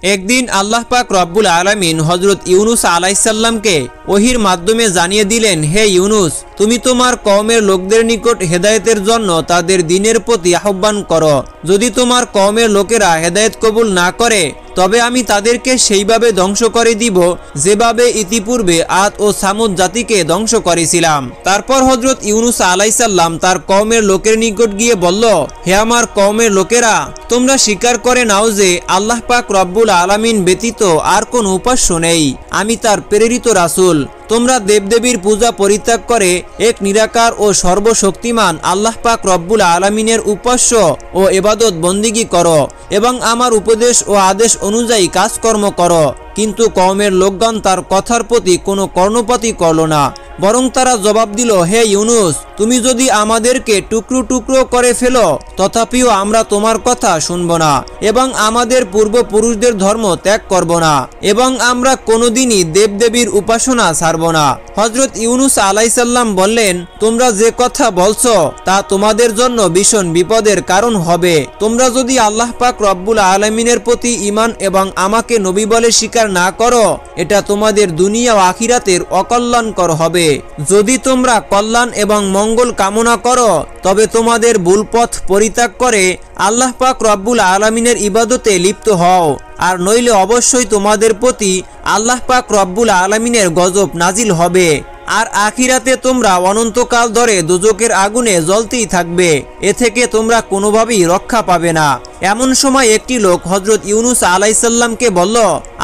একদিন আল্লাহ পাক রব্বুল আলামিন হযরত ইউনুস আলাইহিস সালামকে ওহীর মাধ্যমে জানিয়ে দিলেন, হে ইউনুস, তুমি তোমার কওমের লোকদের নিকট হেদায়েতের জন্য তাদের দ্বীনের প্রতি আহ্বান করো। যদি তোমার কওমের লোকেরা হেদায়েত কবুল না করে তবে আমি তাদেরকে সেইভাবে ধ্বংস করে দিব যেভাবে ইতিপূর্বে আদ ও সামুদ জাতিকে ধ্বংস করেছিলাম। তারপর হযরত ইউনুস আলাইহিস সালাম তার কওমের লোকের নিকট গিয়ে বলল, হে আমার কওমের লোকেরা, তোমরা স্বীকার করে নাও যে আল্লাহ পাক রব্বুল আলামিন ব্যতীত আর কোনো উপাস্য নেই। আমি তার প্রেরিত রাসূল। তোমরা দেবদেবীর পূজা পরিত্যাগ করে এক নিরাকার ও সর্বশক্তিমান আল্লাহ পাক রব্বুল আলামিনের উপাস্য ও ইবাদত বন্দিগি করো এবং আমার উপদেশ ও আদেশ অনুযায়ী কাজকর্ম করো। কিন্তু কওমের লোকগণ তার কথার প্রতি কোনো কর্ণপাতই করল না, বরং তারা জবাব দিল, হে ইউনুস, তুমি যদি আমাদেরকে টুকরো টুকরো করে ফেলো তথাপিও আমরা তোমার কথা শুনব না এবং আমাদের পূর্বপুরুষদের ধর্ম ত্যাগ করব না এবং আমরা কোনোদিনই দেবদেবীর উপাসনা ছাড়ব না। হযরত ইউনুস আলাইহিস সালাম বললেন, তোমরা যে কথা বলছো তা তোমাদের জন্য ভীষণ বিপদের কারণ হবে। তোমরা যদি আল্লাহ পাক রব্বুল আলামিনের প্রতি ঈমান এবং আমাকে নবী বলে স্বীকার না করো, এটা তোমাদের দুনিয়া ও আখিরাতের অকল্যাণকর হবে। যদি তোমরা কল্যাণ এবং মঙ্গল কামনা করো তবে তোমাদের ভুল পথ পরিত্যাগ করে আল্লাহ পাক রব্বুল আলামিনের ইবাদতে লিপ্ত হও, আর নইলে অবশ্যই তোমাদের প্রতি আল্লাহ পাক রব্বুল আলামিনের গজব নাজিল হবে, আর আখিরাতে তোমরা অনন্তকাল ধরে দোজখের আগুনে জ্বলতেই থাকবে। এ থেকে তোমরা কোনোভাবেই রক্ষা পাবে না। এমন সময় একটি লোক হযরত ইউনুস আলাইহিস সালামকে বলল,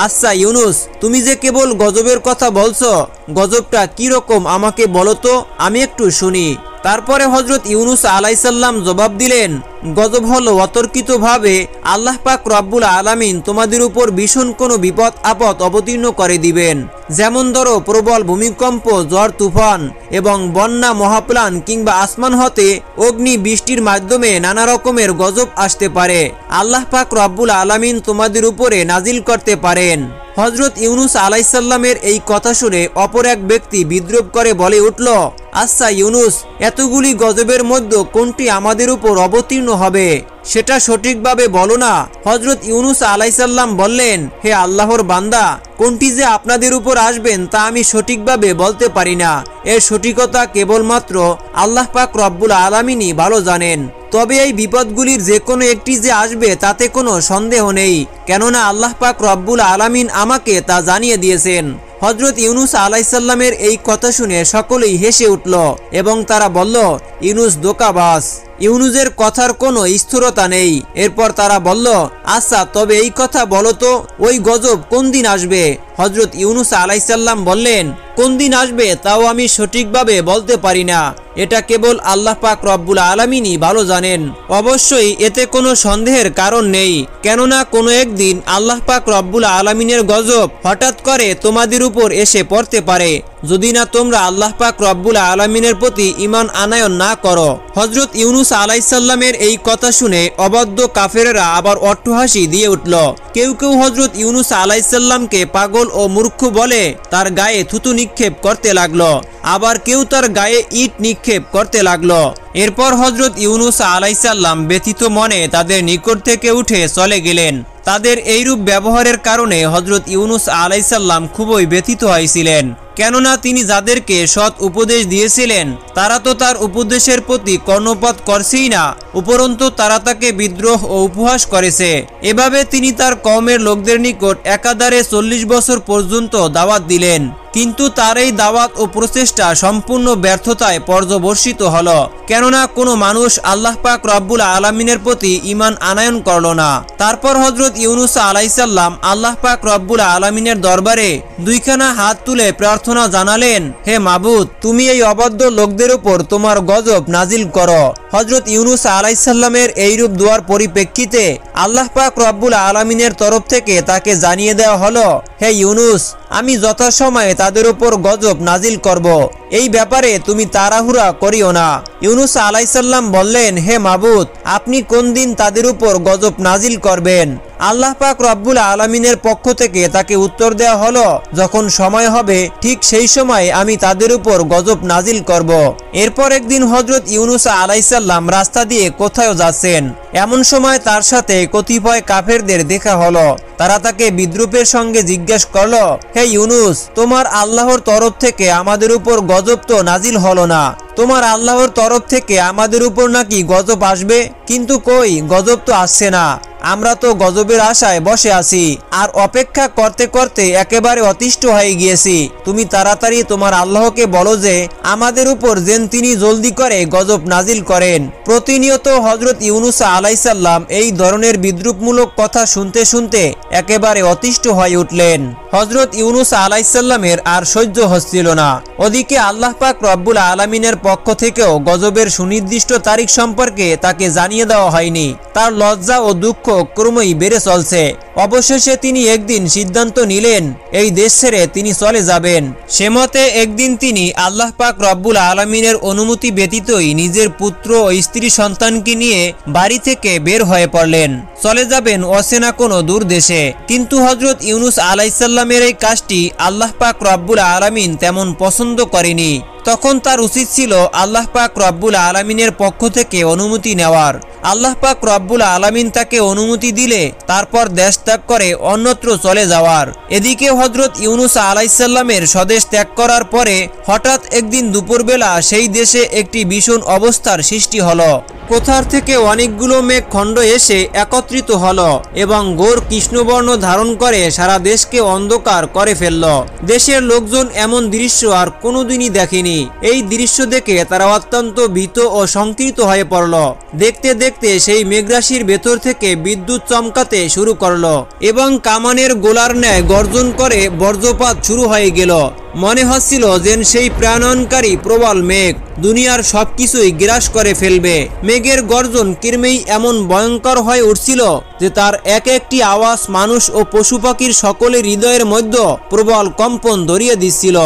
আচ্ছা ইউনুস, তুমি যে কেবল গজবের কথা বলছো, গজবটা কি রকম আমাকে বলো তো, আমি একটু শুনি। তারপরে হযরত ইউনুস আলাইহিস সালাম জবাব দিলেন, গজব হলো অতর্কিতভাবে আল্লাহ পাক রব্বুল আলামিন তোমাদের উপর ভীষণ কোনো বিপদ আপদ অবতীর্ণ করে দিবেন। যেমন ধরো প্রবল ভূমিকম্প, ঝড় তুফান এবং বন্যা, মহাপ্লান কিংবা আসমান হতে অগ্নি বৃষ্টির মাধ্যমে নানা রকমের গজব আসতে পারে। আল্লাহ পাক রব্বুল আলামিন তোমাদের উপরে নাজিল করতে পারেন। হযরত ইউনুস আলাইহিস সালামের এই কথা শুনে অপর এক ব্যক্তি বিদ্রূপ করে বলে উঠল, আচ্ছা ইউনুস, এতগুলি গজবের মধ্যে কোনটি আমাদের উপর অবতীর্ণ হবে সেটা সঠিকভাবে বলো না। হযরত ইউনুস আলাইহিস সালাম বললেন, হে আল্লাহর বান্দা, কোনটি যে আপনাদের উপর আসবেন তা আমি সঠিকভাবে বলতে পারি না। এর সঠিকতা কেবলমাত্র আল্লাহ পাক রব্বুল আলামিনই ভালো জানেন। তবে এই বিপদগুলির যে কোনো একটি যে আসবে তাতে কোনো সন্দেহ নেই, কেননা আল্লাহ পাক রব্বুল আলামিন আমাকে তা জানিয়ে দিয়েছেন। হযরত ইউনুস আলাইহিস সালামের এই কথা শুনে সকলেই হেসে উঠল এবং তারা বলল, ইউনুস ধোঁকাবাজ, ইউনুসের কথার কোনো স্থিরতা নেই। এরপর তারা বলল, আচ্ছা তবে এই কথা বলো তো, ওই গজব কোন দিন আসবে? হযরত ইউনুস আলাইহিস সালাম বললেন, কোন দিন আসবে তাও আমি সঠিকভাবে বলতে পারি না, এটা কেবল আল্লাহ পাক রব্বুল আলামিনই ভালো জানেন। অবশ্যই এতে কোনো সন্দেহের কারণ নেই, কেননা কোনো একদিন আল্লাহ পাক রব্বুল আলামিনের গজব হঠাৎ করে তোমাদের উপর এসে পড়তে পারে, যদি না তোমরা আল্লাহ পাক রব্বুল আলামিনের প্রতি ঈমান আনায়ন না করো। হযরত ইউনুস আলাইহিস সালামের এই কথা শুনে অবাধ্য কাফেরেরা আবার অট্টহাসি দিয়ে উঠল। কেউ কেউ হযরত ইউনুস আলাইহিস সালামকে পাগল ও মূর্খ বলে তার গায়ে থুতু নিক্ষেপ করতে লাগলো, আবার কেউ তার গায়ে ইট নিক্ষেপ করতে লাগলো। এরপর হযরত ইউনুস আলাইহিস সালাম ব্যথিত মনে তাদের নিকট থেকে উঠে চলে গেলেন। তাদের এইরূপ ব্যবহারের কারণে হযরত ইউনুস আলাইহিস সালাম খুবই ব্যথিত হয়েছিলেন, কেননা তিনি যাদেরকে সৎ উপদেশ দিয়েছিলেন তারা তো তার উপদেশের প্রতি কর্ণপাত করছেই না, উপরন্তু তারা তাকে বিদ্রোহ ও উপহাস করেছে। এভাবে তিনি তার কওমের লোকদের নিকট একাধারে 40 বছর পর্যন্ত দাওয়াত দিলেন, কিন্তু তার এই দাওয়াত ও প্রচেষ্টা সম্পূর্ণ ব্যর্থতায় পর্যবসিত হলো, কেননা কোনো মানুষ আল্লাহ পাক রব্বুল আলামিনের প্রতি ঈমান আনায়ন করল না। তারপর হযরত ইউনুস আলাইহিস সালাম আল্লাহ পাক রব্বুল আলামিনের দরবারে দুইখানা হাত তুলে প্রার্থনা জানালেন, হে মাবুদ, তুমি এই অবাধ্য লোকদের উপর তোমার গজব নাজিল করো। হযরত ইউনুস আলাইহিস সালামের এইরূপ দোয়ার পরিপ্রেক্ষিতে আল্লাহ পাক রব্বুল আলামিনের তরফ থেকে তাকে জানিয়ে দেওয়া হলো, হে ইউনুস, আমি যথাসময়ে তাদের উপর গজব নাজিল করব, এই ব্যাপারে তুমি তাড়াহুড়া করিও না। ইউনুস আলাইহিস সালাম বললেন, হে মাবুদ, আপনি কোন দিন তাদের উপর গজব নাজিল করবেন আল্লাহ পাক রব্বুল আলামিনের পক্ষ থেকে তাকে উত্তর দেওয়া হলো, যখন সময় হবে ঠিক সেই সময় আমি তাদের উপর গজব নাজিল করব। এরপর একদিন হযরত ইউনুস আলাইহিস সালাম রাস্তা দিয়ে কোথাও যাচ্ছেন। এমন সময় তার সাথে কতিপয় কাফেরদের দেখা হলো। তারা তাকে বিদ্রুপের সঙ্গে জিজ্ঞেস করলো, হে ইউনুস, তোমার আল্লাহর তরফ থেকে আমাদের উপর গজব তো নাজিল হলো না। তোমার আল্লাহর তরফ থেকে আমাদের উপর নাকি গজব আসবে, কিন্তু কই গজব তো আসছে না। আমরা তো গজবের আশায় বসে আছি আর অপেক্ষা করতে করতে একেবারে অতিষ্ঠ হয়ে গিয়েছি। তুমি তাড়াতাড়ি তোমার আল্লাহকে বলো যে আমাদের উপর যেন তিনি জলদি করে গজব নাজিল করেন। প্রতিনিয়ত হযরত ইউনুস আলাইহিস সালাম এই ধরনের বিদ্রুপমূলক কথা শুনতে শুনতে একেবারে অতিষ্ঠ হয়ে উঠলেন। হযরত ইউনুস আলাইহিস সালামের আর সহ্য হচ্ছিল না। ওদিকে আল্লাহ পাক রব্বুল আলামিনের পক্ষ থেকেও গজবের সুনির্দিষ্ট তারিখ সম্পর্কে তাকে জানিয়ে দেওয়া হয়নি। তার লজ্জা ও দুঃখ ক্রমেই বেড়ে চলছে। অবশেষে তিনি একদিন সিদ্ধান্ত নিলেন এই দেশ ছেড়ে তিনি চলে যাবেন। সেমতে একদিন তিনি আল্লাহ পাক রব্বুল আলামিনের অনুমতি ব্যতীতই নিজের পুত্র ও স্ত্রী সন্তানকে নিয়ে বাড়ি থেকে বের হয়ে পড়লেন। চলে যাবেন অচেনা কোনো দূর দেশে। কিন্তু হযরত ইউনুস আলাইহিস সালামের এই কাজটি আল্লাহ পাক রব্বুল আলামিন তেমন পছন্দ করেনি। তখন তার উচিত ছিল আল্লাহ পাক রব্বুল আলামিনের পক্ষ থেকে অনুমতি নেওয়ার। আল্লাহ পাক রব্বুল আলামিন তাকে অনুমতি দিলে তারপর দেশ ত্যাগ করে অন্যত্র চলে যাওয়ার। এদিকে হযরত ইউনুস আলাইহিস সালামের স্বদেশ ত্যাগ করার পরে হঠাৎ একদিন দুপুরবেলা সেই দেশে একটি ভীষণ অবস্থার সৃষ্টি হলো। কোথার থেকে অনেকগুলো মেঘ খণ্ড এসে একত্রিত হলো এবং ঘোর কৃষ্ণবর্ণ ধারণ করে সারা দেশকে অন্ধকার করে ফেলল। দেশের লোকজন এমন দৃশ্য আর কোনোদিনই দেখেনি। এই দৃশ্য দেখে তারা অত্যন্ত ভীত ও সংকৃত হয়ে পড়ল। দেখতে দেখতে সেই মেঘরাশির ভেতর থেকে বিদ্যুৎ চমকাতে শুরু করলো এবং কামানের গোলার ন্যায় গর্জন করে বজ্রপাত শুরু হয়ে গেল। মনে হচ্ছিল যেন সেই প্রাণনকারী প্রবল মেঘ দুনিয়ার সবকিছুই গ্রাস করে ফেলবে। মেঘের গর্জন ক্রমেই এমন ভয়ঙ্কর হয়ে উঠছিল যে তার এক একটি আওয়াজ মানুষ ও পশু পাখির সকলের হৃদয়ের মধ্যে প্রবল কম্পন ধরিয়ে দিচ্ছিল।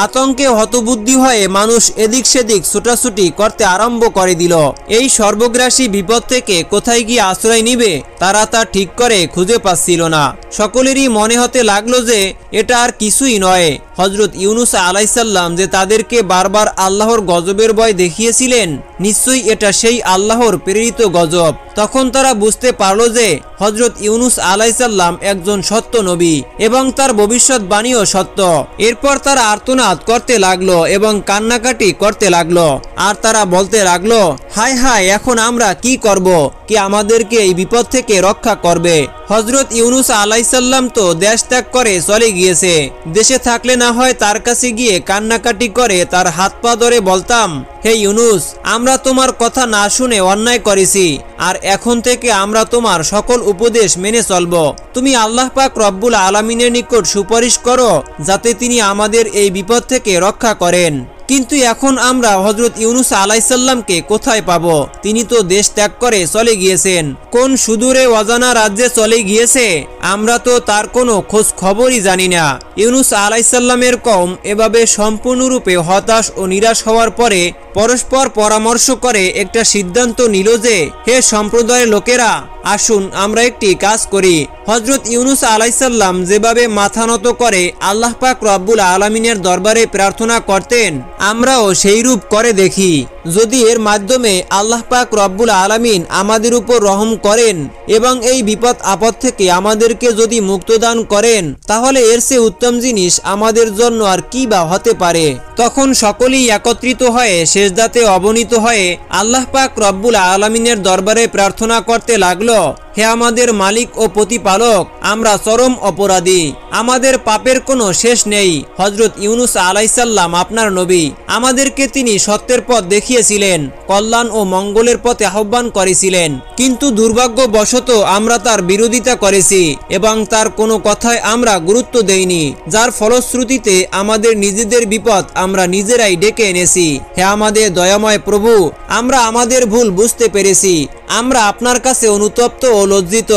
আতঙ্কে হতবুদ্ধি হয়ে মানুষ এদিক সেদিক ছোটাছুটি করতে আরম্ভ করে দিল। এই সর্বগ্রাসী বিপদ থেকে কোথায় গিয়ে আশ্রয় নিবে তারা তা ঠিক করে খুঁজে পাচ্ছিল না। সকলেরই মনে হতে লাগলো যে এটা আর কিছুই নয়। হযরত ইউনুস আলাইহিস সালাম যে তাদেরকে বারবার আল্লাহর গজবের ভয় দেখিয়েছিলেন, নিশ্চয়ই এটা সেই আল্লাহর প্রেরিত গজব। তখন তারা বুঝতে পারল যে হযরত ইউনুস আলাইহিস সালাম একজন সত্য নবী এবং তার ভবিষ্যৎবাণীও সত্য। এরপর তারা আর্তনাদ করতে লাগলো এবং কান্নাকাটি করতে লাগলো আর তারা বলতে লাগলো, হায় হায়, এখন আমরা কি করব? কে আমাদেরকে এই বিপদ থেকে রক্ষা করবে? হযরত ইউনুস আলাইহিস সালাম তো দেশ ত্যাগ করে চলে গিয়েছে। দেশে থাকলে না হয় তার কাছে গিয়ে কান্নাকাটি করে তার হাত পা ধরে বলতাম, হে ইউনুস, আমরা তোমার কথা না শুনে অন্যায় করেছি আর এখন থেকে আমরা তোমার সকল উপদেশ মেনে চলব। তুমি আল্লাহ পাক রব্বুল আলামিনের নিকট সুপারিশ করো যাতে তিনি আমাদের এই বিপদ থেকে রক্ষা করেন। কিন্তু এখন আমরা হযরত ইউনুস আলাইহিস সালামকে কোথায় পাবো? তিনি তো দেশ ত্যাগ করে চলে গিয়েছেন। কোন সুদূরে অজানা রাজ্যে চলে গিয়েছে, আমরা তো তার কোনো খোঁজ খবরই জানি না। ইউনুস আলাইহিস সালামের কওম এভাবে সম্পূর্ণরূপে হতাশ ও নিরাশ হওয়ার পরে পরস্পর পরামর্শ করে একটা সিদ্ধান্ত নিল যে, হে সম্প্রদায়ের লোকেরা, আসুন আমরা একটি কাজ করি। হযরত ইউনুস আলাইহিস সালাম যেভাবে মাথা নত করে আল্লাহ পাক রব্বুল আলামিনের দরবারে প্রার্থনা করতেন, আমরাও সেই রূপ করে দেখি। যদি এর মাধ্যমে আল্লাহ পাক রব্বুল আলামিন আমাদের উপর রহম করেন এবং এই বিপদ আপদ থেকে আমাদেরকে যদি মুক্তদান করেন, তাহলে এর চেয়ে উত্তম জিনিস আমাদের জন্য আর কি বা হতে পারে। তখন সকলেই একত্রিত হয়ে সেজদাতে অবনীত হয়ে আল্লাহ পাক রব্বুল আলামিনের দরবারে প্রার্থনা করতে লাগলো, হে আমাদের মালিক ও প্রতিপালক, আমরা চরম অপরাধী, আমাদের পাপের কোনো শেষ নেই। হযরত ইউনুস আলাইহিস সালাম আপনার নবী, আমাদেরকে তিনি সত্যের পথ দেখিয়েছিলেন, কল্যাণ ও মঙ্গলের পথে আহ্বান করেছিলেন, কিন্তু দুর্ভাগ্যবশত আমরা তার বিরোধিতা করেছি এবং তার কোনো কথায় আমরা গুরুত্ব দেইনি, যার ফলশ্রুতিতে আমাদের নিজেদের বিপদ আমরা নিজেরাই ডেকে এনেছি। হে আমাদের দয়াময় প্রভু, আমরা আমাদের ভুল বুঝতে পেরেছি, আমরা আপনার কাছে অনুতপ্ত ও লজ্জিত।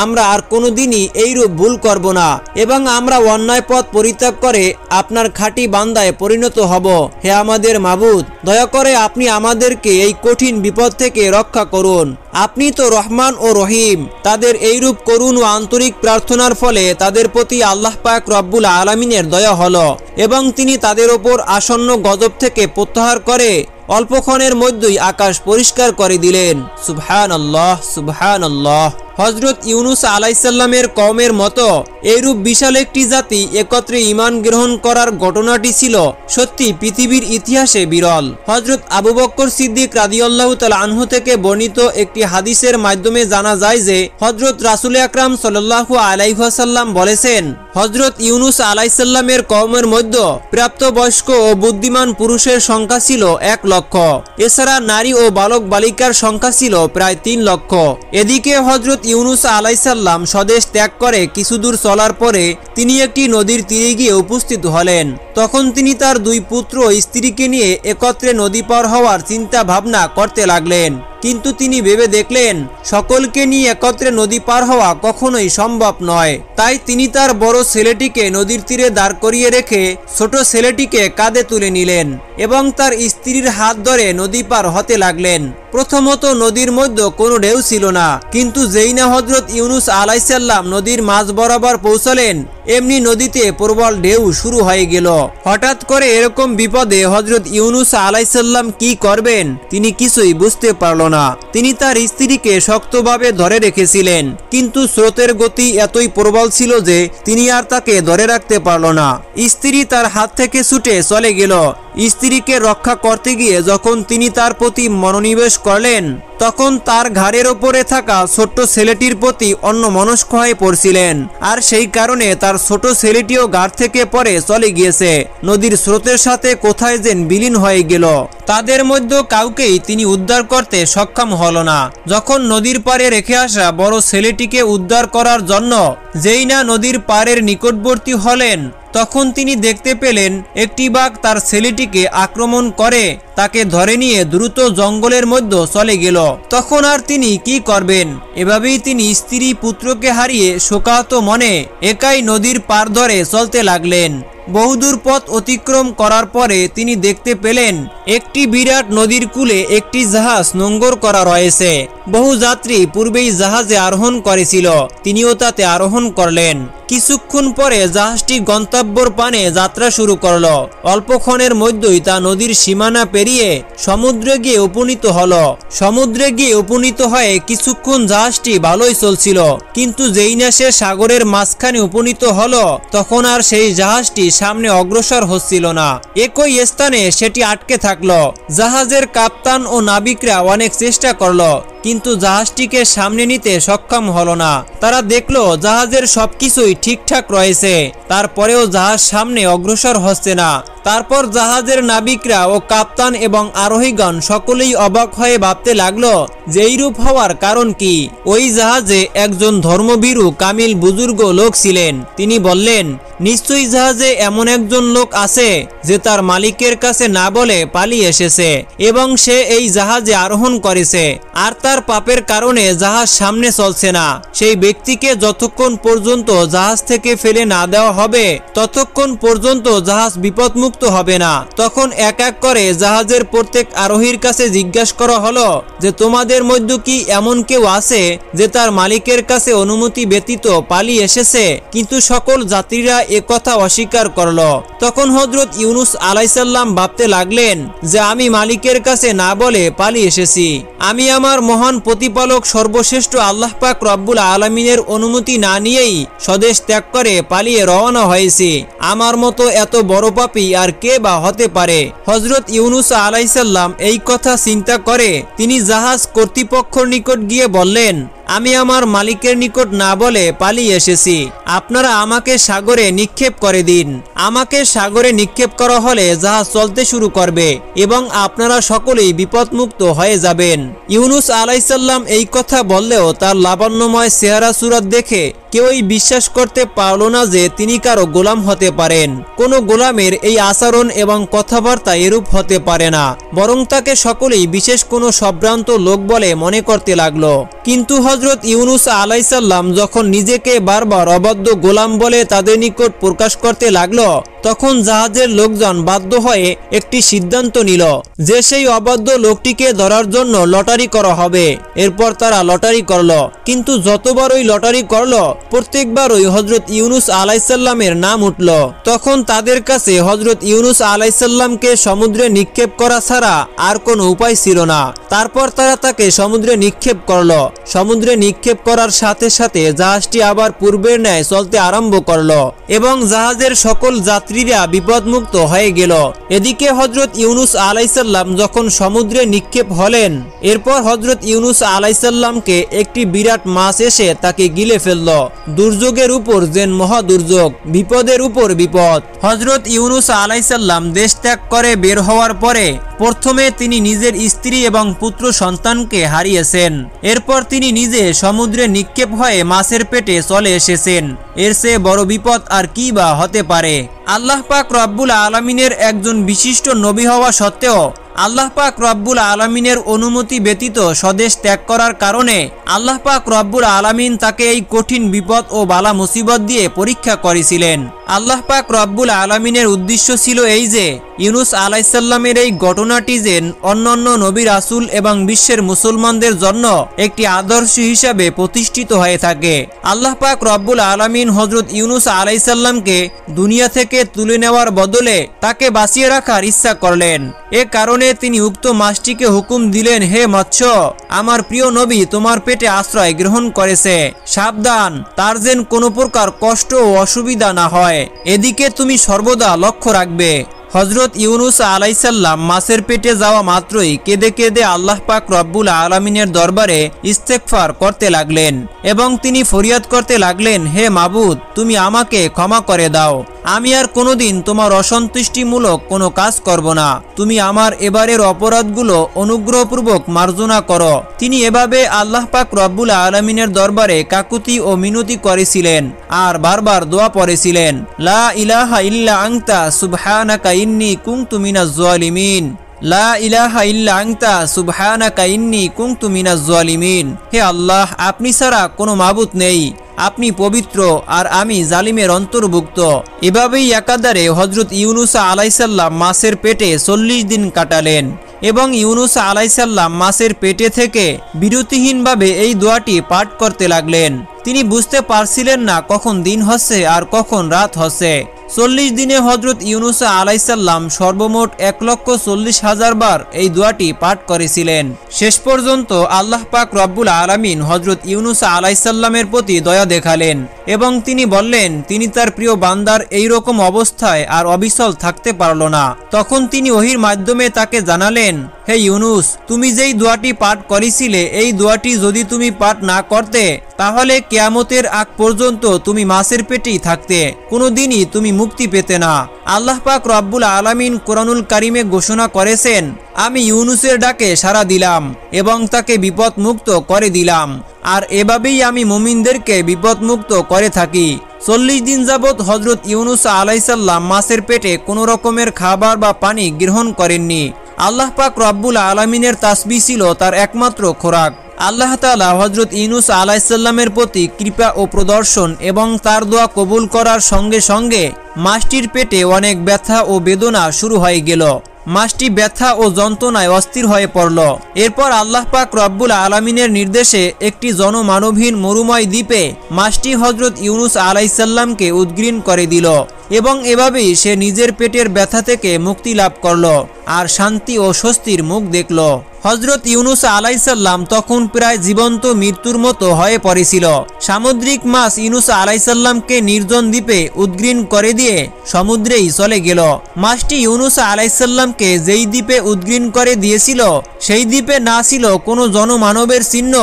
আমরা আর কোনোদিনই এইরূপ ভুল করব না এবং আমরা অন্যায় পথ পরিত্যাগ করে আপনার খাঁটি বান্দায় পরিণত হব। হে আমাদের মাবুদ, দয়া করে আপনি আমাদেরকে এই কঠিন বিপদ থেকে রক্ষা করুন। আপনি তো রহমান ও রহিম। তাদের এইরূপ করুণ ও আন্তরিক প্রার্থনার ফলে তাদের প্রতি আল্লাহ পাক রব্বুল আলামিনের দয়া হলো এবং তিনি তাদের ওপর আসন্ন গজব থেকে প্রত্যাহার করে অল্পক্ষণের মধ্যেই আকাশ পরিষ্কার করে দিলেন। সুবহানাল্লাহ, সুবহানাল্লাহ। হযরত ইউনুস আলাইহিসসালামের কওমের মতো এইরূপ বিশাল একটি জাতি একত্রে ঈমান গ্রহণ করার ঘটনাটি ছিল সত্যি পৃথিবীর ইতিহাসে বিরল। হযরত আবু বকর সিদ্দিক রাদিয়াল্লাহু তাআলা আনহু থেকে বর্ণিত একটি হাদিসের মাধ্যমে জানা যায় যে হযরত রাসূল আকরাম সাল্লাল্লাহু আলাইহি ওয়াসাল্লাম বলেছেন, হযরত ইউনুস আলাইহিসসালামের কওমের মধ্যে প্রাপ্তবয়স্ক ও বুদ্ধিমান পুরুষের সংখ্যা ছিল 1 লক্ষ। এছাড়া নারী ও বালক বালিকার সংখ্যা ছিল প্রায় 3 লক্ষ। এদিকে হযরত ইউনুস আলাইহিসসালাম স্বদেশ ত্যাগ করে কিছু দূর চলার পরে তিনি একটি নদীর তীরে গিয়ে উপস্থিত হলেন। তখন তিনি তার 2 পুত্র ও স্ত্রীকে নিয়ে একত্রে নদী পার হওয়ার চিন্তা ভাবনা করতে লাগলেন। কিন্তু তিনি ভেবে দেখলেন সকলকে নিয়ে একত্রে নদী পার হওয়া কখনোই সম্ভব নয়। তাই তিনি তার বড় ছেলেটিকে নদীর তীরে দাঁড় করিয়ে রেখে ছোট ছেলেটিকে কাঁধে তুলে নিলেন এবং তার স্ত্রীর হাত ধরে নদী পার হতে লাগলেন। প্রথমত নদীর মধ্যে কোনো ঢেউ ছিল না, কিন্তু যেই না হযরত ইউনুস আলাইহিসসালাম নদীর মাঝ বরাবর পৌঁছলেন এমনি নদীতে প্রবল ঢেউ শুরু হয়ে গেল। হঠাৎ করে এরকম বিপদে হযরত ইউনুস আলাইহিসসালাম কি করবেন তিনি কিছুই বুঝতে পারল না। তিনি তার স্ত্রীকে শক্তভাবে ধরে রেখেছিলেন, কিন্তু স্রোতের গতি এতই প্রবল ছিল যে তিনি আর তাকে ধরে রাখতে পারল না। স্ত্রী তার হাত থেকে ছুটে চলে গেল। স্ত্রীকে রক্ষা করতে গিয়ে যখন তিনি তার প্রতি মনোনিবেশ করলেন তখন তার ঘাড়ের ওপরে থাকা ছোট্ট ছেলেটির প্রতি অন্যমনস্ক হয়ে পড়ছিলেন, আর সেই কারণে তার ছোট ছেলেটিও ঘাড় থেকে পড়ে চলে গিয়েছে। নদীর স্রোতের সাথে কোথায় যেন বিলীন হয়ে গেল। তাদের মধ্যে কাউকেই তিনি উদ্ধার করতে সক্ষম হলো না। যখন নদীর পাড়ে রেখে আসা বড় ছেলেটিকে উদ্ধার করার জন্য যেই না নদীর পাড়ের নিকটবর্তী হলেন তখন তিনি দেখতে পেলেন একটি বাঘ তার ছেলেটিকে আক্রমণ করে তাকে ধরে নিয়ে দ্রুত জঙ্গলের মধ্যে চলে গেল। তখন আর তিনি কি করবেন? এভাবেই তিনি স্ত্রী পুত্রকে হারিয়ে শোকাহত মনে একাই নদীর পার ধরে চলতে লাগলেন। বহুদূর পথ অতিক্রম করার পরে তিনি দেখতে পেলেন একটি বিরাট নদীর কূলে একটি জাহাজ নোঙ্গর করা রয়েছে। বহু যাত্রী পূর্বেই জাহাজে আরোহণ করেছিল, তিনিও তাতে আরোহণ করলেন। কিছুক্ষণ পরে জাহাজটি গন্তব্যের পানে যাত্রা শুরু করল। অল্পক্ষণের মধ্যেই তা নদীর সীমানা পেরিয়ে সমুদ্রে গিয়ে উপনীত হলো। সমুদ্রে গিয়ে উপনীত হয়ে কিছুক্ষণ জাহাজটি ভালোই চলছিল, কিন্তু যেই না সে সাগরের মাঝখানে উপনীত হলো তখন আর সেই জাহাজটি সামনে অগ্রসর হচ্ছিল না। একই স্থানে সেটি আটকে থাকলো। জাহাজের কাপ্তান ও নাবিকরা অনেক চেষ্টা করলো, কিন্তু জাহাজটিকে সামনে নিতে সক্ষম হলো না। তারা দেখলো জাহাজের সবকিছুই ঠিকঠাক রয়েছে, তারপরেও জাহাজ সামনে অগ্রসর হচ্ছে না। তারপর জাহাজের নাবিকরা ও কাপ্তান এবং আরোহীগণ সকলেই অবাক হয়ে ভাবতে লাগলো যে এইরূপ হওয়ার কারণ কি। ওই জাহাজে একজন ধর্মভীরু কামিল বুজুর্গ লোক ছিলেন। তিনি বললেন, নিশ্চয়ই জাহাজে এমন একজন লোক আছে যে তার মালিকের কাছে না বলে পালিয়ে এসেছে এবং সে এই জাহাজে আরোহণ করেছে, আর তার পাপের কারণে জাহাজ সামনে চলছে না। সেই ব্যক্তিকে যতক্ষণ পর্যন্ত জাহাজ থেকে ফেলে না দেওয়া হবে ততক্ষণ পর্যন্ত জাহাজ বিপদমুক্ত হবে না। তখন এক এক করে জাহাজের প্রত্যেক আরোহীর কাছে জিজ্ঞাসা করা হলো যে তোমাদের মধ্যে কি এমন কেউ আছে যে তার মালিকের কাছে অনুমতি ব্যতীত পালিয়ে এসেছে? কিন্তু সকল যাত্রীরা একথা অস্বীকার করলো। তখন হযরত ইউনুস আলাইহিসসালাম ভাবতে লাগলেন যে আমি মালিকের কাছে না বলে পালিয়ে এসেছি। আমি আমার মহান প্রতিপালক সর্বশ্রেষ্ঠ আল্লাহ পাক রব্বুল আলামিনের অনুমতি না নিয়েই স্বদেশ ত্যাগ করে পালিয়ে রওনা হয়েছি। আমার মতো এত বড় পাপী আর কে বা হতে পারে? হযরত ইউনুস আলাইহিসসালাম এই কথা চিন্তা করে তিনি জাহাজ কর্তৃপক্ষের নিকট গিয়ে বললেন, আমি আমার মালিকের নিকট না বলে পালিয়ে এসেছি, আপনারা আমাকে সাগরে নিক্ষেপ করে দিন। আমাকে সাগরে নিক্ষেপ করা হলে জাহাজ চলতে শুরু করবে এবং আপনারা সকলেই বিপদমুক্ত হয়ে যাবেন। ইউনুস আলাইহিসসালাম এই কথা বললেও তার লাবণ্যময় চেহারা সুরত দেখে কেউই বিশ্বাস করতে পারল না যে তিনি কারো গোলাম হতে পারেন। কোনো গোলামের এই আচরণ এবং কথাবার্তা এরূপ হতে পারে না, বরং তাকে সকলেই বিশেষ কোনো সম্ভ্রান্ত লোক বলে মনে করতে লাগলো। কিন্তু হযরত ইউনুস আলাইহিস সালাম যখন নিজেকে বারবার অবাধ্য গোলাম বলে তাদের নিকট প্রকাশ করতে লাগলো, তখন জাহাজের লোকজন বাধ্য হয়ে একটি সিদ্ধান্ত নিল যে সেই অবাধ্য লোকটিকে ধরার জন্য লটারি করা হবে। এরপর তারা লটারি করলো, কিন্তু যতবারই লটারি করলো প্রত্যেকবারই হযরত ইউনুস আলাইহিস সালামের নাম উঠল। তখন তাদের কাছে হযরত ইউনুস আলাইহিস সালামকে সমুদ্রে নিক্ষেপ করা ছাড়া আর কোনো উপায় ছিল না। তারপর তারা তাকে সমুদ্রে নিক্ষেপ করলো। সমুদ্রে নিক্ষেপ করার সাথে সাথে জাহাজটি আবার পূর্বের ন্যায় চলতে আরম্ভ করলো এবং জাহাজের সকল যাত্রীরা বিপদমুক্ত হয়ে গেল। এদিকে হযরত ইউনুস আলাইহিস সালাম যখন সমুদ্রে নিক্ষেপ হলেন, এরপর হযরত ইউনুস আলাইহিস সালামকে একটি বিরাট মাছ এসে তাকে গিলে ফেলল। দুর্যোগের উপর যেন মহা দুর্যোগ, বিপদের উপর বিপদ। হযরত ইউনুস আলাইহিস সালাম দেশ ত্যাগ করে বের হওয়ার পরে প্রথমে তিনি নিজের স্ত্রী এবং পুত্র সন্তানকে হারিয়েছেন। এরপর তিনি নিজে সমুদ্রে নিক্ষেপ হয়ে মাছের পেটে চলে এসেছেন। এর চেয়ে বড় বিপদ আর কি বা হতে পারে। আল্লাহ পাক রব্বুল আলামিনের একজন বিশিষ্ট নবী হওয়া সত্ত্বেও আল্লাহ পাক রব্বুল আলামিনের অনুমতি ব্যতীত স্বদেশ ত্যাগ করার কারণে আল্লাহ পাক রব্বুল আলামিন তাকে এই কঠিন বিপদ ও বালা মুসিবত দিয়ে পরীক্ষা করেছিলেন। আল্লাহ পাক রব্বুল আলামিনের উদ্দেশ্য ছিল এই যে ইউনুস আলাইহিস সালামের এই ঘটনাটি যেন অন্যান্য নবী রাসূল এবং বিশ্বের মুসলমানদের জন্য একটি আদর্শ হিসাবে প্রতিষ্ঠিত হয়ে থাকে। আল্লাহ পাক রব্বুল আলামিন হযরত ইউনুস আলাইহিস সালামকে দুনিয়া থেকে তুলে নেওয়ার বদলে তাকে বাঁচিয়ে রাখার ইচ্ছা করলেন। এ কারণে তিনি উক্ত মাছটিকে হুকুম দিলেন, হে মৎস্য, আমার প্রিয় নবী তোমার পেটে আশ্রয় গ্রহণ করেছে, সাবধান তার যেন কোনো প্রকার কষ্ট ও অসুবিধা না হয়, এদিকে তুমি সর্বদা লক্ষ্য রাখবে। হযরত ইউনুস আলাইহিস সালাম মাছের পেটে যাওয়া মাত্রই কেঁদে কেঁদে আল্লাহ পাক রব্বুল আলামিনের দরবারে ইস্তেগফার করতে লাগলেন এবং তিনি ফরিয়াদ করতে লাগলেন, হে মাবুদ, তুমি আমাকে ক্ষমা করে দাও, আমি আর কোনোদিন তোমার অসন্তুষ্টিমূলক কোনো কাজ করব না, তুমি আমার এবারের অপরাধগুলো অনুগ্রহপূর্বক মার্জনা করো। তিনি এভাবে আল্লাহ পাক রব্বুল আলামিনের দরবারে কাকুতি ও মিনতি করেছিলেন আর বারবার দোয়া পড়েছিলেন, লা ইলাহা ইল্লা আনতা সুবহানাকা ইন্নী কুনতু মিনাজ জালিমিন, লা ইলাহা ইল্লা আনতা সুবহানাকা ইন্নী কুনতু মিনাজ জালিমিন। হে আল্লাহ, আপনি ছাড়া কোনো মাবুদ নেই, আপনি পবিত্র আর আমি জালিমের অন্তর্ভুক্ত। এভাবেই একাধারে হযরত ইউনুস আলাইহিস সালাম মাছের পেটে 40 দিন কাটালেন এবং ইউনুস আলাইহিস সালাম মাছের পেটে থেকে বিরতিহীনভাবে এই দোয়াটি পাঠ করতে লাগলেন। তিনি বুঝতে পারছিলেন না কখন দিন হচ্ছে আর কখন রাত হচ্ছে। 40 দিনে হযরত ইউনুস আলাইহিস সালাম সর্বমোট 1,40,000 বার এই দোয়াটি পাঠ করেছিলেন। শেষ পর্যন্ত আল্লাহ পাক রব্বুল আলামিন হযরত ইউনুস আলাইহিস সালামের প্রতি দয়া দেখালেন এবং তিনি বললেন তিনি তার প্রিয় বান্দার এই রকম অবস্থায় আর অবিচল থাকতে পারল না। তখন তিনি ওহীর মাধ্যমে তাকে জানালেন, হে ইউনুস, তুমি যেই দোয়াটি পাঠ করেছিলে এই দোয়াটি যদি তুমি পাঠ না করতে তাহলে কিয়ামতের আগ পর্যন্ত তুমি মাছের পেটেই থাকতে, কোনোদিনই তুমি মুক্তি পেতে না। আল্লাহ পাক রব্বুল আলামিন কোরআনুল কারিমে ঘোষণা করেছেন, আমি ইউনুসের ডাকে সাড়া দিলাম এবং তাকে বিপদ মুক্ত করে দিলাম, আর এভাবেই আমি মুমিনদেরকে বিপদ মুক্ত করে থাকি। 40 দিন যাবৎ হযরত ইউনুস আলাইহিস সালাম মাছের পেটে কোনো রকমের খাবার বা পানি গ্রহণ করেননি। আল্লাহ পাক রব্বুল আলামিনের তাসবিহ ছিল তার একমাত্র খোরাক। আল্লাহ তাআলা হযরত ইউনুস আলাইহিস সালামের প্রতি কৃপা ও প্রদর্শন এবং তার দোয়া কবুল করার সঙ্গে সঙ্গে মাছটির পেটে অনেক ব্যথা ও বেদনা শুরু হয়ে গেল। মাছটি ব্যথা ও যন্ত্রণায় অস্থির হয়ে পড়ল। এরপর আল্লাহ পাক রব্বুল আলামিনের নির্দেশে একটি জনমানবহীন মরুময় দ্বীপে মাছটি হযরত ইউনুস আলাইহিস সালামকে উদ্গ্রীন করে দিল এবং এভাবেই সে নিজের পেটের ব্যথা থেকে মুক্তি লাভ করল আর শান্তি ও স্বস্তির মুখ দেখল। হযরত ইউনুস আলাইহিস সালাম তখন প্রায় জীবন্ত মৃত্যুর মতো হয়ে পড়েছিল। সামুদ্রিক মাছ ইউনুস আলাইহিস সালামকে নির্জন দ্বীপে উদ্গ্রীন করে দিয়ে সমুদ্রেই চলে গেল। মাছটি ইউনুস আলাইহিস সালামকে যেই দ্বীপে উদ্গ্রীন করে দিয়েছিল সেই দ্বীপে না ছিল কোনো জনমানবের চিহ্ন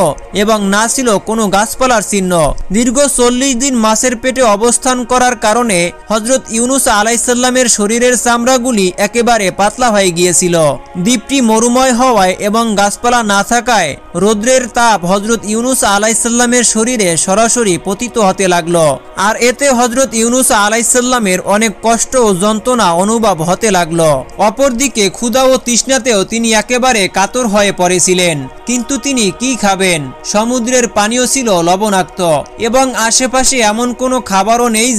এবং না ছিল কোনো গাছপালার চিহ্ন। দীর্ঘ 40 দিন মাছের পেটে অবস্থান করার কারণে হযরত ইউনুস আলাইহিস সালামের শরীরের চামড়াগুলি একেবারে পাতলা হয়ে গিয়েছিল। দ্বীপটি মরুময় হওয়ায় এবং গাছপালা না থাকায় রৌদ্রের তাপ হযরত ইউনুস আলাইহিস সালামের শরীরে সরাসরি পতিত হতে লাগলো আর এতে হযরত ইউনুস আলাইহিস সালামের অনেক কষ্ট ও যন্ত্রণা অনুভব হতে লাগলো। অপরদিকে ক্ষুধা ও তৃষ্ণাতেও তিনি একেবারে কাতর হয়ে পড়েছিলেন। কিন্তু তিনি কি খাবেন? সমুদ্রের পানিও ছিল লবণাক্ত এবং আশেপাশে এমন কোনো খাবারও নেই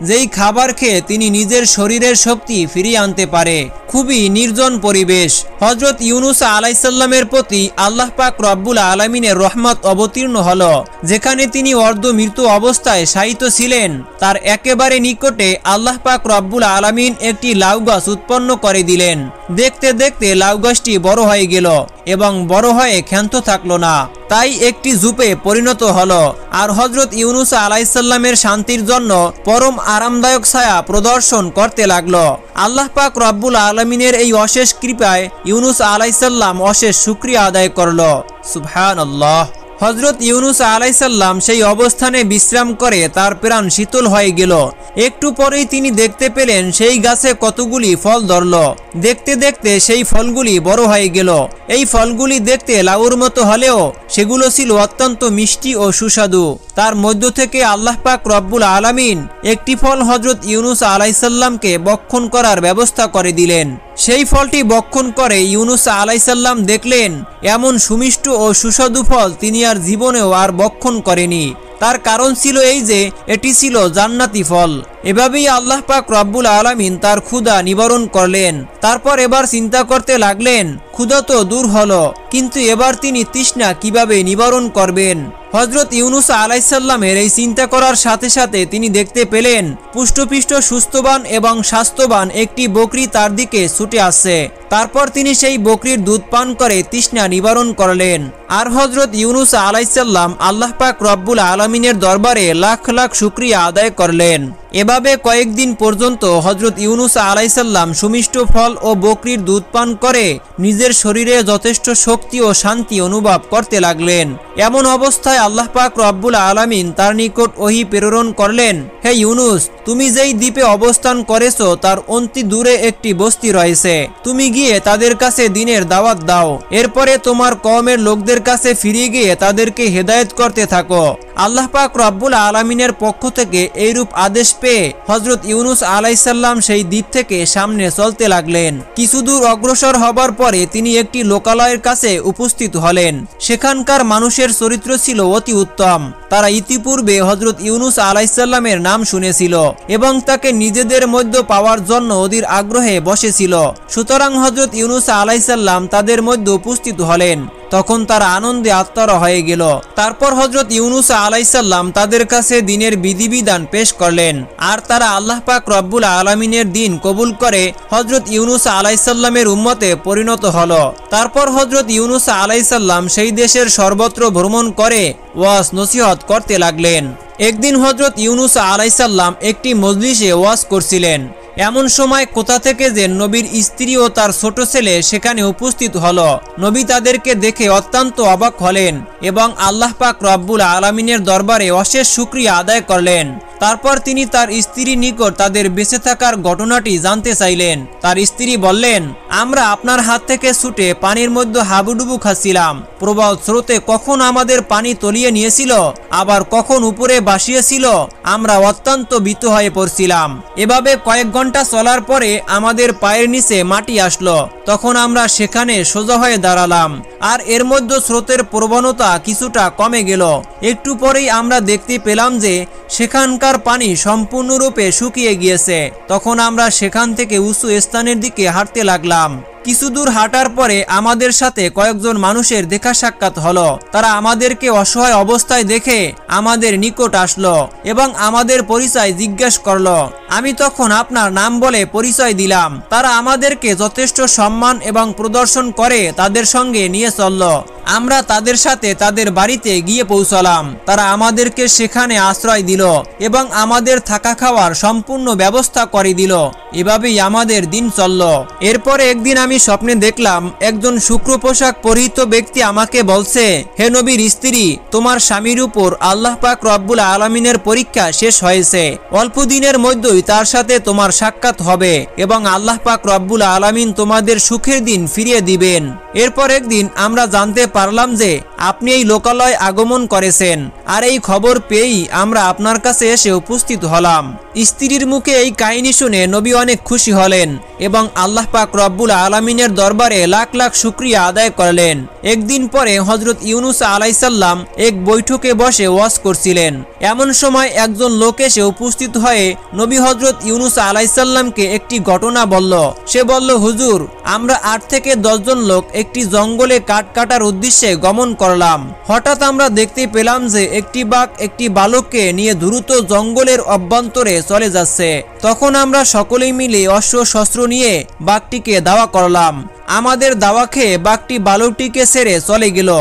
যেই খাবার খেয়ে তিনি নিজের শরীরের শক্তি ফিরিয়ে আনতে পারে। খুবই নির্জন পরিবেশ। হযরত ইউনুস আলাইহিস সালামের প্রতি আল্লাহ পাক রব্বুল আলামিনের রহমত অবতীর্ণ হলো। যেখানে তিনি অর্ধমৃত্যু অবস্থায় শায়িত ছিলেন, তার একেবারে নিকটে আল্লাহ পাক রব্বুল আলামিন একটি লাউ গাছ উৎপন্ন করে দিলেন। দেখতে দেখতে লাউ গাছটি বড় হয়ে গেল এবং বড় হয়ে ক্ষান্ত থাকলো না, তাই একটি ঝোপে পরিণত হলো। আর হযরত ইউনুস আলাইহিস সালামের শান্তির জন্য পরম আরামদায়ক ছায়া প্রদর্শন করতে লাগলো। আল্লাহ পাক রব্বুল আলামিনের এই অশেষ কৃপায় ইউনুস আলাইহিস সালাম অশেষ শুকরিয়া আদায় করলো। সুবহানাল্লাহ। হযরত ইউনুস আলাইহিস সালাম সেই অবস্থানে বিশ্রাম করে তার প্রাণ শীতল হয়ে গেল। একটু পরেই তিনি দেখতে পেলেন সেই গাছে কতগুলি ফল ধরল। দেখতে দেখতে সেই ফলগুলি বড় হয়ে গেল। এই ফলগুলি দেখতে লাউর মতো হলেও সেগুলো ছিল অত্যন্ত মিষ্টি ও সুস্বাদু। তার মধ্য থেকে আল্লাহ পাক রব্বুল আলামিন একটি ফল হযরত ইউনুস আলাইহিস সালামকে ভক্ষণ করার ব্যবস্থা করে দিলেন। সেই ফলটি ভক্ষণ করে ইউনুস আলাইহিস সালাম দেখলেন এমন সুমিষ্ট ও সুস্বাদু ফল তিনি আর জীবনেও আর ভক্ষণ করেনি। তার কারণ ছিল এই যে এটি ছিল জান্নাতি ফল। এভাবেই আল্লাহ পাক রব্বুল আলামিন তার ক্ষুধা নিবারণ করলেন। তারপর এবার চিন্তা করতে লাগলেন, ক্ষুধা তো দূর হলো, কিন্তু এবার তিনি তৃষ্ণা কিভাবে নিবারণ করবেন? হযরত ইউনুস আলাইহিস সালামের এই চিন্তা করার সাথে সাথে তিনি দেখতে পেলেন পুষ্টপিষ্ট সুস্থবান এবং স্বাস্থ্যবান একটি বকরি তার দিকে ছুটে আসছে। তারপর তিনি সেই বকরির দুধ পান করে তৃষ্ণা নিবারণ করলেন। আর হযরত ইউনুস আলাইহিস সালাম আল্লাহ পাক রব্বুল আলামিনের দরবারে লাখ লাখ শুকরিয়া আদায় করলেন। এভাবে কয়েকদিন পর্যন্ত হযরত ইউনুস আলাইহিস সালাম সুমিষ্ট ফল ও বকরির দুধ পান করে নিজের শরীরে যথেষ্ট শক্তি ও শান্তি অনুভব করতে লাগলেন। এমন অবস্থায় আল্লাহ পাক রব্বুল আলামিন তার নিকট ওহী প্রেরণ করলেন, হে ইউনুস, তুমি যেই দ্বীপে অবস্থান করেছো তার অনতি দূরে একটি বস্তি রয়েছে। তুমি গিয়ে তাদের কাছে দ্বীনের দাওয়াত দাও। এরপরে তোমার কওমের লোকদের কাছে ফিরে গিয়ে তাদেরকে হেদায়েত করতে থাকো। আল্লাহ পাক রব্বুল আলামিনের পক্ষ থেকে এইরূপ আদেশ পেয়ে হযরত ইউনুস আলাইহিস সালাম সেই দ্বীপ থেকে সামনে চলতে লাগলেন। কিছু দূর অগ্রসর হবার পরে তিনি একটি লোকালয়ের কাছে উপস্থিত হলেন। সেখানকার মানুষের চরিত্র ছিল অতি উত্তম। তারা ইতিপূর্বে হযরত ইউনুস আলাইহিস সালামের নাম শুনেছিল এবং তাকে নিজেদের মধ্যে পাওয়ার জন্য অধীর আগ্রহে বসেছিল। সুতরাং হযরত ইউনুস আলাইহিস সালাম তাদের মধ্যে উপস্থিত হলেন। তখন তারা আনন্দে আত্মহারা হয়ে গেল। তারপর হযরত ইউনুস আলাইহিস সালাম তাদের কাছে দ্বীনের বিধিবিধান পেশ করলেন। আর তারা আল্লাহ পাক রব্বুল আলামিনের দ্বীন কবুল করে হযরত ইউনুস আলাইহিস সালামের উম্মতে পরিণত হলো। তারপর হযরত ইউনুস আলাইহিস সালাম সেই দেশের সর্বত্র ভ্রমণ করে ওয়াজ নসিহত করতে লাগলেন। একদিন হযরত ইউনুস আলাইহিস সালাম একটি মজলিসে ওয়াজ করছিলেন। এমন সময় কোথা থেকে যে নবীর স্ত্রী ও তার ছোট ছেলে সেখানে উপস্থিত হলো। নবী তাদেরকে দেখে অত্যন্ত অবাক হলেন এবং আল্লাহ পাক রব্বুল আলামিনের দরবারে অশেষ শুকরিয়া আদায় করলেন। তারপর তিনি তার স্ত্রীর নিকট তাদের বেঁচে থাকার ঘটনাটি জানতে চাইলেন। তার স্ত্রী বললেন, আমরা আপনার হাত থেকে ছুটে পানির মধ্যে হাবুডুবু খাচ্ছিলাম। প্রবাল স্রোতে কখন আমাদের পানি তলিয়ে নিয়েছিল, আবার কখন উপরে ভাসিয়েছিল, আমরা অত্যন্ত ভীত হয়ে পড়ছিলাম। এভাবে কয়েক ঘন্টা চলার পরে আমাদের পায়ের নিচে মাটি আসলো। তখন আমরা সেখানে সোজা হয়ে দাঁড়ালাম। আর এর মধ্যে স্রোতের প্রবণতা কিছুটা কমে গেল। একটু পরেই আমরা দেখতে পেলাম যে সেখানকার পানি সম্পূর্ণরূপে শুকিয়ে গিয়েছে। তখন আমরা সেখান থেকে উঁচু স্থানের দিকে হাঁটতে লাগলাম। কিছু দূর হাঁটার পরে আমাদের সাথে কয়েকজন মানুষের দেখা সাক্ষাৎ হলো। তারা আমাদেরকে অসহায় অবস্থায় দেখে আমাদের নিকট আসলো এবং আমাদের পরিচয় জিজ্ঞাসা করলো। আমি তখন আপনার নাম বলে পরিচয় দিলাম। তারা আমাদেরকে যথেষ্ট সম্মান এবং প্রদর্শন করে তাদের সঙ্গে নিয়ে চলল। আমরা তাদের সাথে তাদের বাড়িতে গিয়ে পৌঁছলাম। তারা আমাদেরকে সেখানে আশ্রয় দিল এবং আমাদের থাকা খাওয়ার সম্পূর্ণ ব্যবস্থা করে দিল। এভাবেই আমাদের দিন চলল। এরপরে একদিন আমি স্বপ্নে দেখলাম একজন শুক্র পোশাক পরিহিত ব্যক্তি আমাকে বলছে, হে নবীর স্ত্রী, তোমার স্বামীর উপর আল্লাহ পাক রব্বুল আলামিনের পরীক্ষা শেষ হয়েছে। অল্প দিনের মধ্যেই তার সাথে তোমার সাক্ষাৎ হবে এবং আল্লাহ পাক রব্বুল আলামিন তোমাদের সুখের দিন ফিরিয়ে দিবেন। এরপর একদিন আমরা জানতে পারলাম যে আপনি এই লোকালয়ে আগমন করেছেন, আর এই খবর পেয়েই আমরা আপনার কাছে এসে উপস্থিত হলাম। স্ত্রীর মুখে এই কাহিনী শুনে নবী অনেক খুশি হলেন এবং আল্লাহ পাক রব্বুল আলামিনের দরবারে লাখ লাখ শুকরিয়া আদায় করলেন। একদিন পরে হযরত ইউনুস আলাইহিস সালাম এক বৈঠকে বসে ওয়াজ করছিলেন। এমন সময় একজন লোক এসে উপস্থিত হয়ে নবী হযরত ইউনুস আলাইহিস সালামকে একটি ঘটনা বলল। সে বলল, হুজুর, আমরা 8 থেকে 10 জন লোক একটি জঙ্গলে কাঠ কাটার উদ্দেশ্যে গমন করলাম। হঠাৎ আমরা দেখতে পেলাম যে একটি বাঘ একটি বালককে নিয়ে দ্রুত জঙ্গলের অভ্যন্তরে চলে যাচ্ছে। তখন আমরা সকলেই মিলে অস্ত্র শস্ত্র নিয়ে বাঘটিকে ধাওয়া করলাম। আমাদের দাওয়া খেয়ে বাঘটি বালকটিকে ছেড়ে চলে গেল।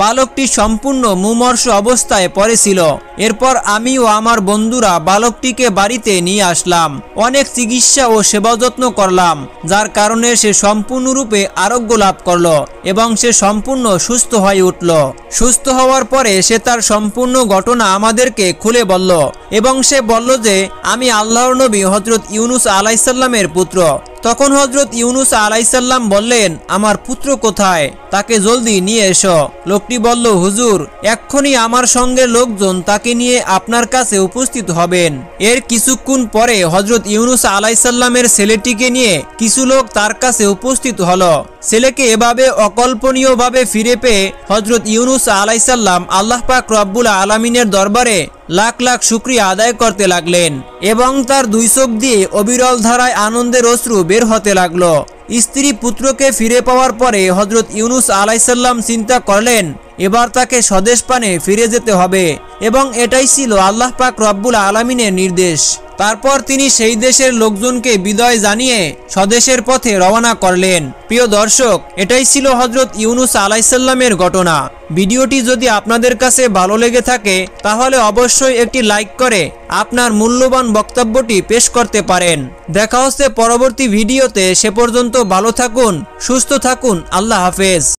বালকটি সম্পূর্ণ মুমূর্ষ অবস্থায় পড়েছিল। এরপর আমি ও আমার বন্ধুরা বালকটিকে বাড়িতে নিয়ে আসলাম। অনেক চিকিৎসা ও সেবা যত্ন করলাম, যার কারণে সে সম্পূর্ণরূপে আরোগ্য লাভ করল এবং সে সম্পূর্ণ সুস্থ হয়ে উঠল। সুস্থ হওয়ার পরে সে তার সম্পূর্ণ ঘটনা আমাদেরকে খুলে বলল এবং সে বলল যে আমি আল্লাহর নবী হযরত ইউনুস আলাইহিস সালামের পুত্র। তখন হযরত ইউনুস আলাইহিস সালাম বললেন, আমার পুত্র কোথায়? তাকে জলদি নিয়ে এসো। লোকটি বলল, হুজুর, এক্ষুনি আমার সঙ্গে লোকজন তাকে নিয়ে আপনার কাছে উপস্থিত হবেন। এর কিছুক্ষণ পরে হযরত ইউনুস আলাইহিস সালামের ছেলেটিকে নিয়ে কিছু লোক তার কাছে উপস্থিত হলো। ছেলেকে এভাবে অকল্পনীয়ভাবে ফিরে পেয়ে হযরত ইউনুস আলাইহিস সালাম আল্লাহ পাক রব্বুল আলামিনের দরবারে লাখ লাখ শুকরিয়া আদায় করতে লাগলেন এবং তার 2 চোখ দিয়ে অবিরল ধারায় আনন্দের অশ্রু বের হতে লাগলো। স্ত্রী পুত্রকে ফিরে পাওয়ার পরে হযরত ইউনুস আলাইহিস সালাম চিন্তা করলেন এবার তাকে স্বদেশ পানে ফিরে যেতে হবে এবং এটাই ছিল আল্লাহ পাক রব্বুল আলামিনের নির্দেশ। তারপর তিনি সেই দেশের লোকজনকে বিদায় জানিয়ে স্বদেশের পথে রওনা করলেন। প্রিয় দর্শক, এটাই ছিল হযরত ইউনুস আলাইহিস সালামের ঘটনা। ভিডিওটি যদি আপনাদের কাছে ভালো লেগে থাকে তাহলে অবশ্যই একটি লাইক করে আপনার মূল্যবান বক্তব্যটি পেশ করতে পারেন। দেখা হচ্ছে পরবর্তী ভিডিওতে। সে পর্যন্ত ভালো থাকুন, সুস্থ থাকুন। আল্লাহ হাফেজ।